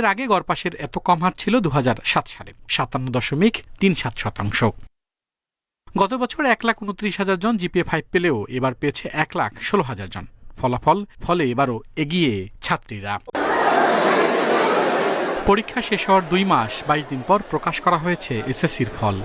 এর আগে গড় পাশের এত কম হার ছিল 2007 সালে 57.37%। গত বছর 1,29,000 জন জিপিএ 5 পেলেও এবার পেয়েছে 1,16,000 জন। ফলে এবারও এগিয়ে ছাত্রীরা। পরীক্ষা শেষ হওয়ার 2 মাস 22 দিন পর প্রকাশ করা হয়েছে এসএসসির ফল।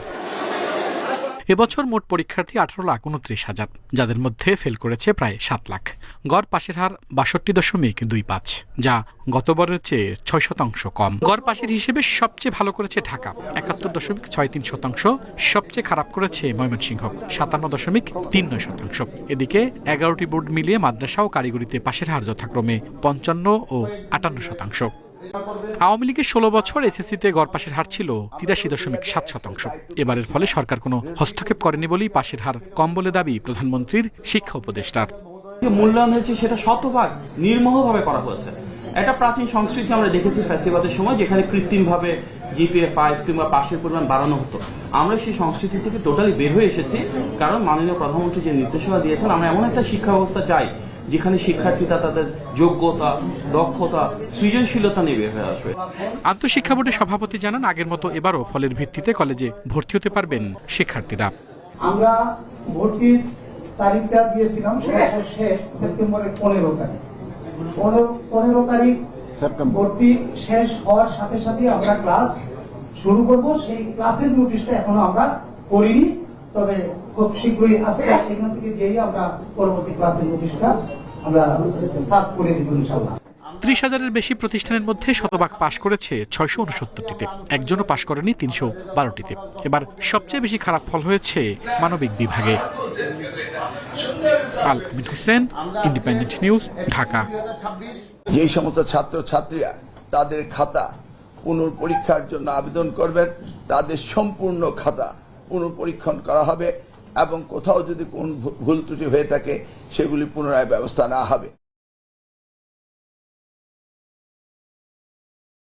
এবছর মোট পরীক্ষার্থী 18,29,000, যাদের মধ্যে ফেল করেছে প্রায় 7 লাখ। গড় পাশের হার 62.25, যা গতবারের চেয়ে 6% কম। গড় পাশের হিসেবে সবচেয়ে ভালো করেছে ঢাকা 71.63%, সবচেয়ে খারাপ করেছে ময়মনসিংহ 57.39%। এদিকে 11টি বোর্ড মিলিয়ে মাদ্রাসা ও কারিগরিতে পাশের হার যথাক্রমে 55 ও 58%। আওয়ামী লীগের 16 বছর এসএসসিতে গড় পাশের হার ছিল 83.7%। এবারের ফলে সরকার কোনো হস্তক্ষেপ করেনি বলেই পাশের হার কম বলে দাবি প্রধানমন্ত্রীর শিক্ষা উপদেষ্টার। যে মূল্যায়ন হয়েছে সেটা শতভাগ নির্মোহভাবে করা হয়েছে। একটা প্রাচীন সংস্কৃতি আমরা দেখেছি ফ্যাসিবাদের সময়, যেখানে কৃত্রিমভাবে জিপিএ 5 কিংবা পাশের পরিমাণ বাড়ানো হতো। আমরা সেই সংস্কৃতি থেকে টোটালি বের হয়ে এসেছি, কারণ মাননীয় প্রধানমন্ত্রী যে নির্দেশনা দিয়েছেন, আমরা এমন একটা শিক্ষা ব্যবস্থা চাই যেখানে শিক্ষার্থীরা তাদের যোগ্যতা, দক্ষতা, সৃজনশীলতা নিয়ে বের হয়ে আসবে। আন্তঃশিক্ষা বোর্ডের সভাপতি জানান, আগের মতো এবারও ফলের ভিত্তিতে কলেজে ভর্তি হতে পারবেন শিক্ষার্থীরা। আমরা ভর্তির তারিখটা দিয়েছিলাম শেষ সেপ্টেম্বরের 15 তারিখ। 15 তারিখ ভর্তি শেষ হওয়ার সাথে সাথে আমরা ক্লাস শুরু করব। সেই ক্লাসের নোটিশটা এখনো আমরা করিনি, তবে খুব শীঘ্রই আজকে এখান থেকে যেই আমরা পরবর্তী ক্লাসের নোটিশটা আমরা সার্ভ করে দিব ইনশাআল্লাহ। 30,000-এর বেশি প্রতিষ্ঠানের মধ্যে শতভাগ পাশ করেছে 669টিতে, একজনও পাশ করেনি 312টিতে। এবার সবচেয়ে বেশি খারাপ ফল হয়েছে মানবিক বিভাগে। Al-Amin Hossain, Independent News, Dhaka. যে সমস্ত ছাত্রছাত্রীরা তাদের খাতা পুনঃপরীক্ষার জন্য আবেদন করবেন, তাদের সম্পূর্ণ খাতা পুনঃপরীক্ষণ করা হবে এবং কোথাও যদি কোন ভুল ত্রুটি হয়ে থাকে সেগুলি পুনরায় ব্যবস্থা নেওয়া হবে।